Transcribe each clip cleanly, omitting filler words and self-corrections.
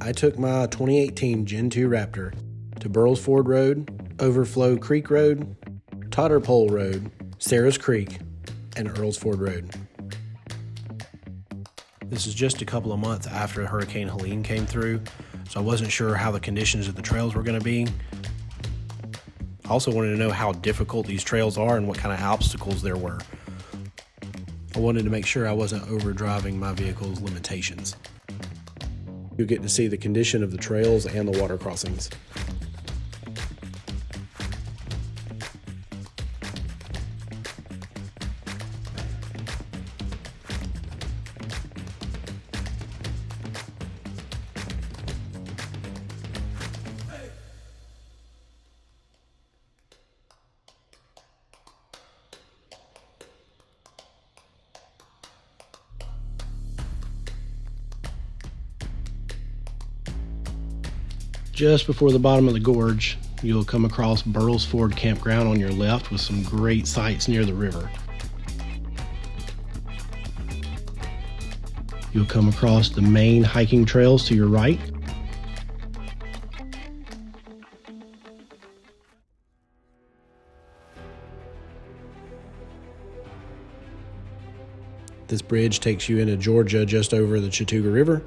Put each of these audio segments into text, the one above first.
I took my 2018 Gen 2 Raptor to Burrell's Ford Road, Overflow Creek Road, Totter Pole Road, Sarah's Creek, and Earl's Ford Road. This is just a couple of months after Hurricane Helene came through, so I wasn't sure how the conditions of the trails were going to be. I also wanted to know how difficult these trails are and what kind of obstacles there were. I wanted to make sure I wasn't overdriving my vehicle's limitations. You'll get to see the condition of the trails and the water crossings. Just before the bottom of the gorge, you'll come across Burrell's Ford Campground on your left with some great sights near the river. You'll come across the main hiking trails to your right. This bridge takes you into Georgia just over the Chattahoochee River.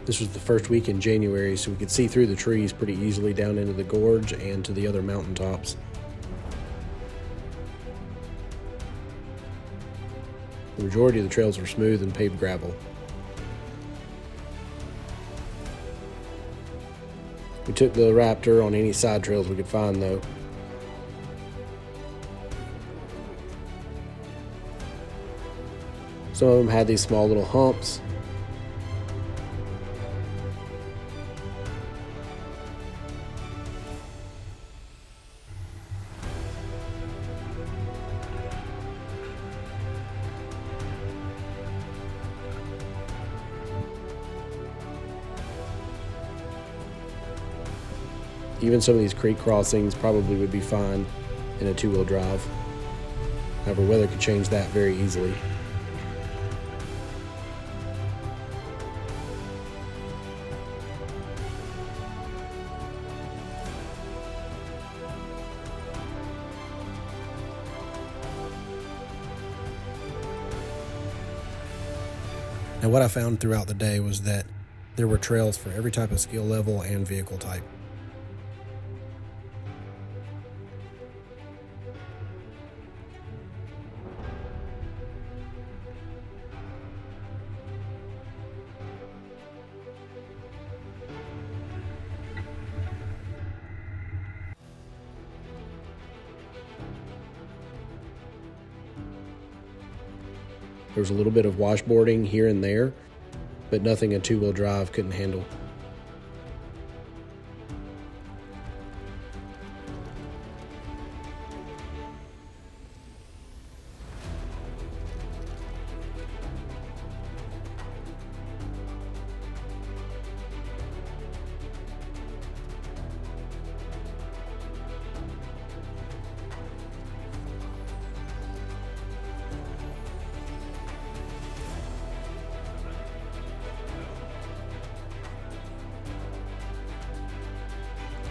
This was the first week in January, so we could see through the trees pretty easily down into the gorge and to the other mountaintops. The majority of the trails were smooth and paved gravel. We took the Raptor on any side trails we could find, though. Some of them had these small little humps. Even some of these creek crossings probably would be fine in a two-wheel drive. However, weather could change that very easily. Now, what I found throughout the day was that there were trails for every type of skill level and vehicle type. There was a little bit of washboarding here and there, but nothing a two-wheel drive couldn't handle.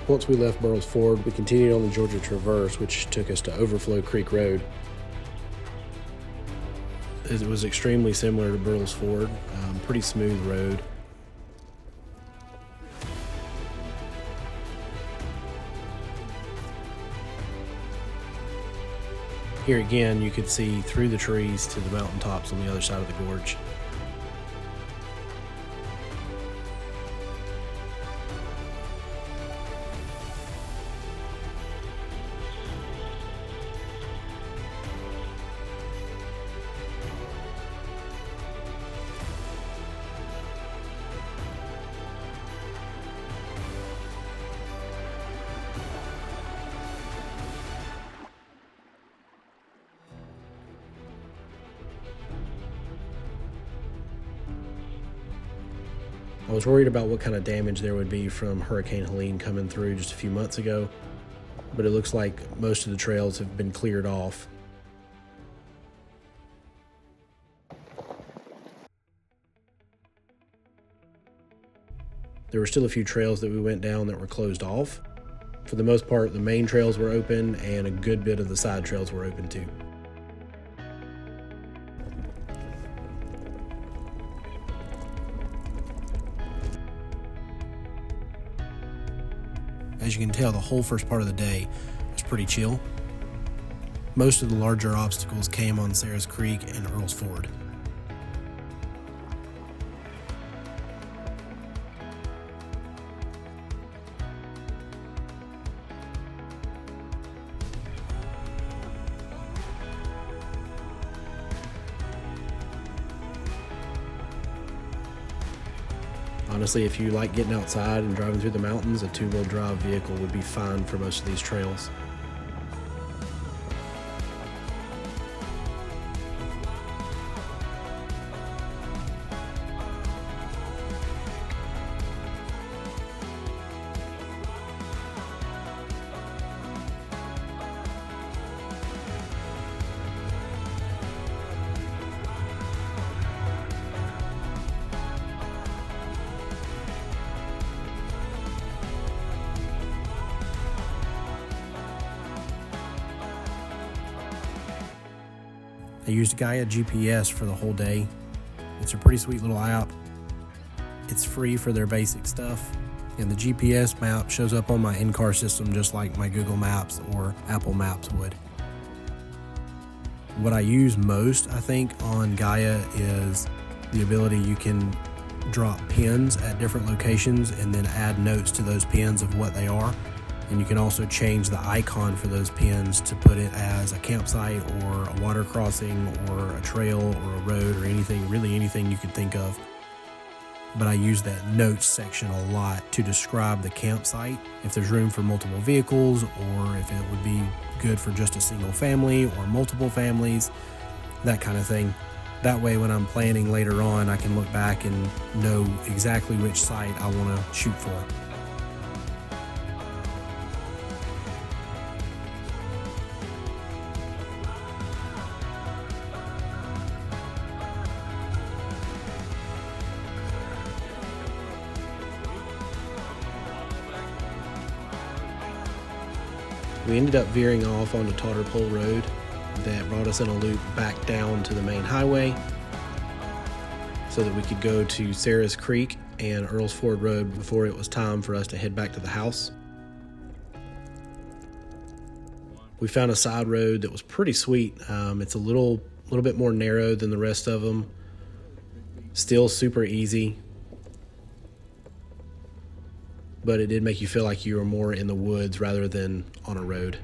Once we left Burrell's Ford, we continued on the Georgia Traverse, which took us to Overflow Creek Road. It was extremely similar to Burrell's Ford, pretty smooth road. Here again, you could see through the trees to the mountaintops on the other side of the gorge. I was worried about what kind of damage there would be from Hurricane Helene coming through just a few months ago, but it looks like most of the trails have been cleared off. There were still a few trails that we went down that were closed off. For the most part, the main trails were open and a good bit of the side trails were open too. As you can tell, the whole first part of the day was pretty chill. Most of the larger obstacles came on Sarah's Creek and Earl's Ford. Honestly, if you like getting outside and driving through the mountains, a two-wheel drive vehicle would be fine for most of these trails. I used Gaia GPS for the whole day. It's a pretty sweet little app. It's free for their basic stuff, and the GPS map shows up on my in-car system just like my Google Maps or Apple Maps would. What I use most, I think, on Gaia is the ability you can drop pins at different locations and then add notes to those pins of what they are. And you can also change the icon for those pins to put it as a campsite or a water crossing or a trail or a road or anything, really anything you could think of. But I use that notes section a lot to describe the campsite, if there's room for multiple vehicles or if it would be good for just a single family or multiple families, that kind of thing. That way when I'm planning later on, I can look back and know exactly which site I want to shoot for. We ended up veering off onto Totter Pole Road that brought us in a loop back down to the main highway so that we could go to Sarah's Creek and Earl's Ford Road before it was time for us to head back to the house. We found a side road that was pretty sweet. It's a little bit more narrow than the rest of them. Still super easy, but it did make you feel like you were more in the woods rather than on a road.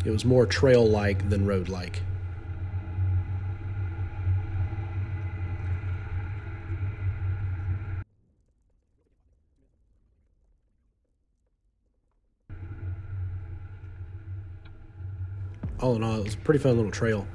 It was more trail-like than road-like. All in all, it was a pretty fun little trail.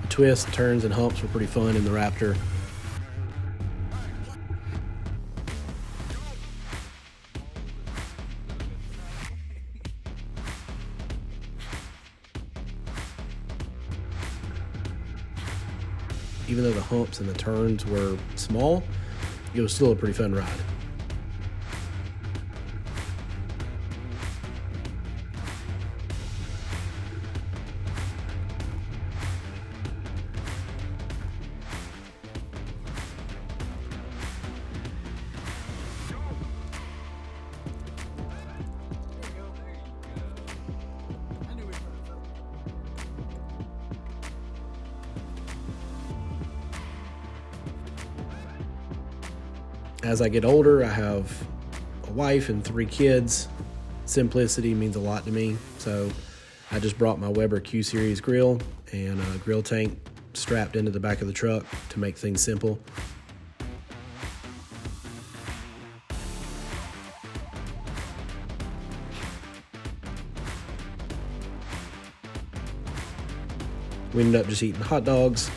Twists, turns, and humps were pretty fun in the Raptor. Even though the humps and the turns were small, it was still a pretty fun ride. As I get older, I have a wife and 3 kids. Simplicity means a lot to me, so I just brought my Weber Q Series grill and a grill tank strapped into the back of the truck to make things simple. We ended up just eating hot dogs,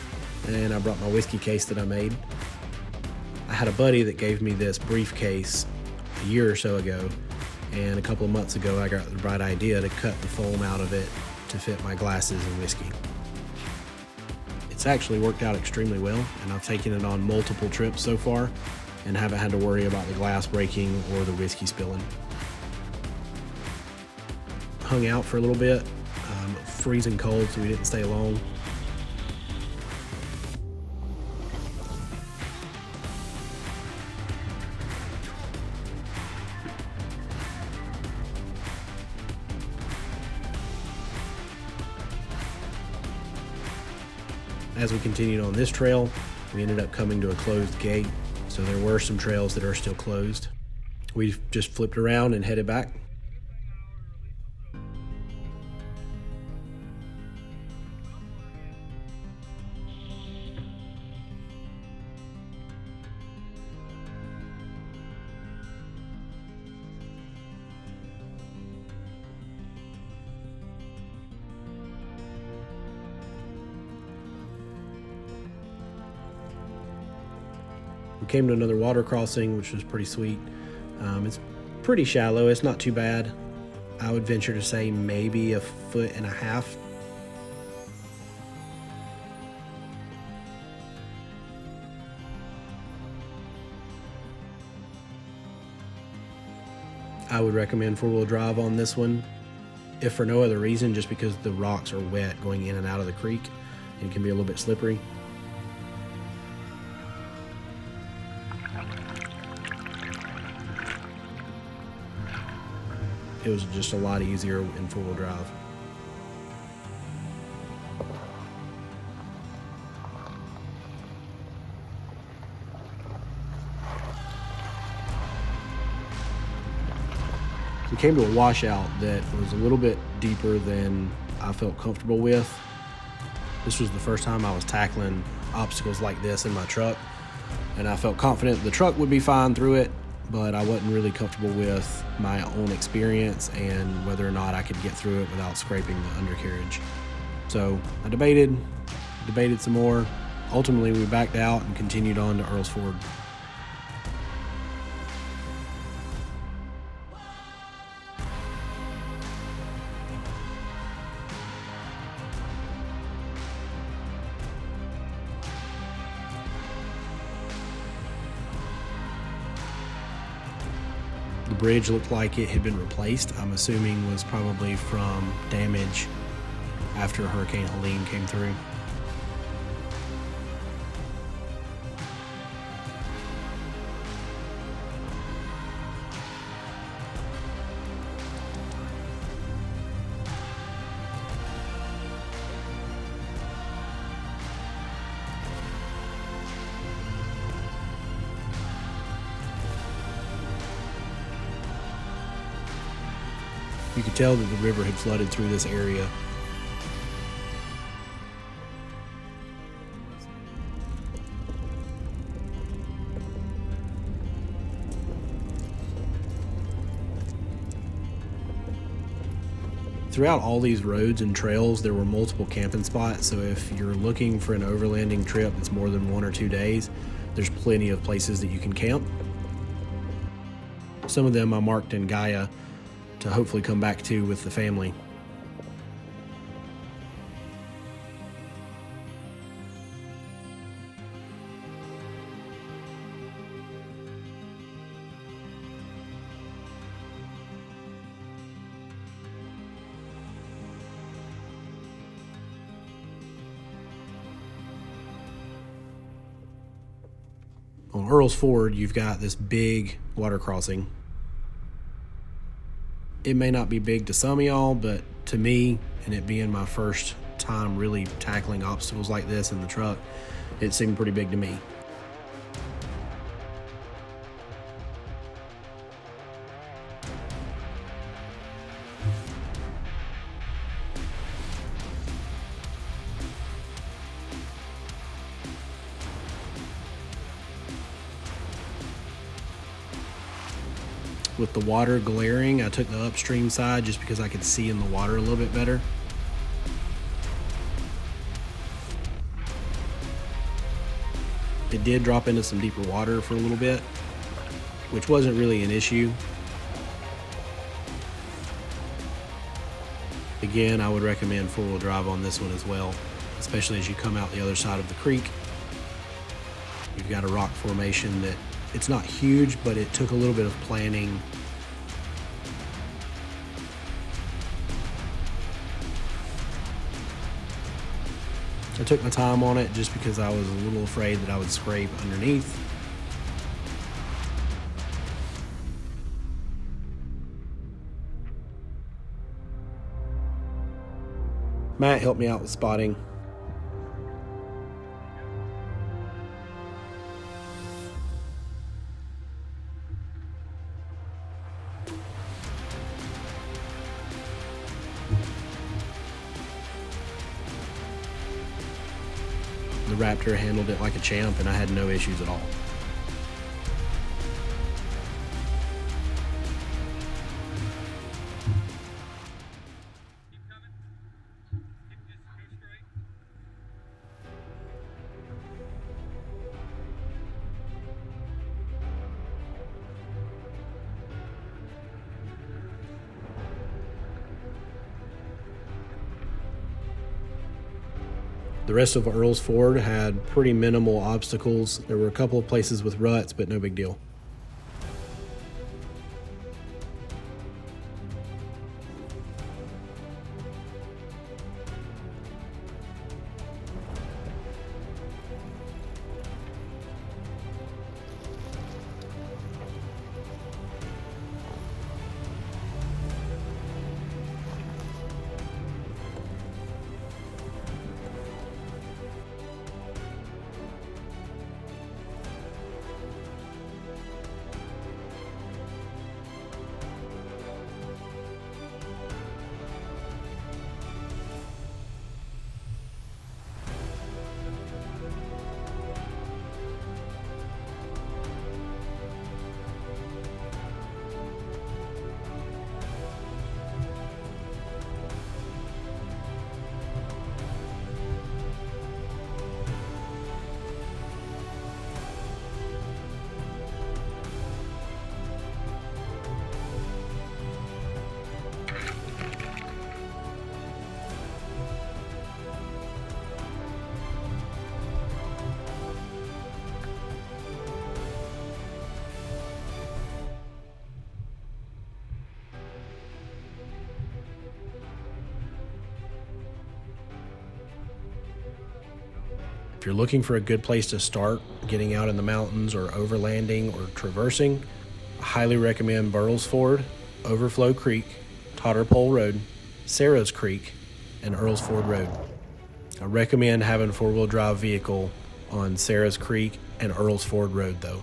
and I brought my whiskey case that I made. I had a buddy that gave me this briefcase a year or so ago, and a couple of months ago I got the bright idea to cut the foam out of it to fit my glasses and whiskey. It's actually worked out extremely well, and I've taken it on multiple trips so far and haven't had to worry about the glass breaking or the whiskey spilling. Hung out for a little bit, freezing cold, so we didn't stay long. As we continued on this trail, we ended up coming to a closed gate, so there were some trails that are still closed. We just flipped around and headed back. We came to another water crossing, which was pretty sweet. It's pretty shallow. It's not too bad. I would venture to say maybe 1.5 feet. I would recommend 4-wheel drive on this one, if for no other reason, just because the rocks are wet going in and out of the creek and can be a little bit slippery. It was just a lot easier in 4-wheel drive. We came to a washout that was a little bit deeper than I felt comfortable with. This was the first time I was tackling obstacles like this in my truck, and I felt confident the truck would be fine through it, but I wasn't really comfortable with my own experience and whether or not I could get through it without scraping the undercarriage. So I debated some more. Ultimately, we backed out and continued on to Earl's Ford. The bridge looked like it had been replaced. I'm assuming was probably from damage after Hurricane Helene came through. You could tell that the river had flooded through this area. Throughout all these roads and trails, there were multiple camping spots, so if you're looking for an overlanding trip that's more than 1 or 2 days, there's plenty of places that you can camp. Some of them I marked in Gaia to hopefully come back to with the family. On Earl's Ford, you've got this big water crossing. It may not be big to some of y'all, but to me, and it being my first time really tackling obstacles like this in the truck, it seemed pretty big to me. With the water glaring, I took the upstream side just because I could see in the water a little bit better. It did drop into some deeper water for a little bit, which wasn't really an issue. Again, I would recommend four-wheel drive on this one as well, especially as you come out the other side of the creek. You've got a rock formation that it's not huge, but it took a little bit of planning. I took my time on it just because I was a little afraid that I would scrape underneath. Matt helped me out with spotting. The Raptor handled it like a champ, and I had no issues at all. The rest of Earl's Ford had pretty minimal obstacles. There were a couple of places with ruts, but no big deal. If you're looking for a good place to start getting out in the mountains or overlanding or traversing, I highly recommend Burrell's Ford, Overflow Creek, Totter Pole Road, Sarah's Creek, and Earl's Ford Road. I recommend having a four-wheel drive vehicle on Sarah's Creek and Earl's Ford Road though.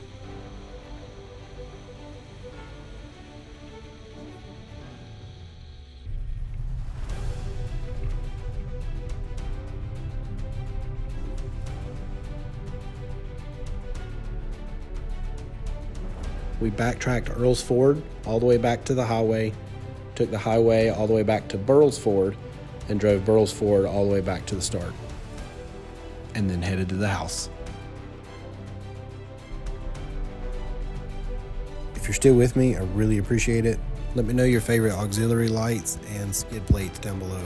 We backtracked Earl's Ford all the way back to the highway, took the highway all the way back to Burrell's Ford, and drove Burrell's Ford all the way back to the start, and then headed to the house. If you're still with me, I really appreciate it. Let me know your favorite auxiliary lights and skid plates down below.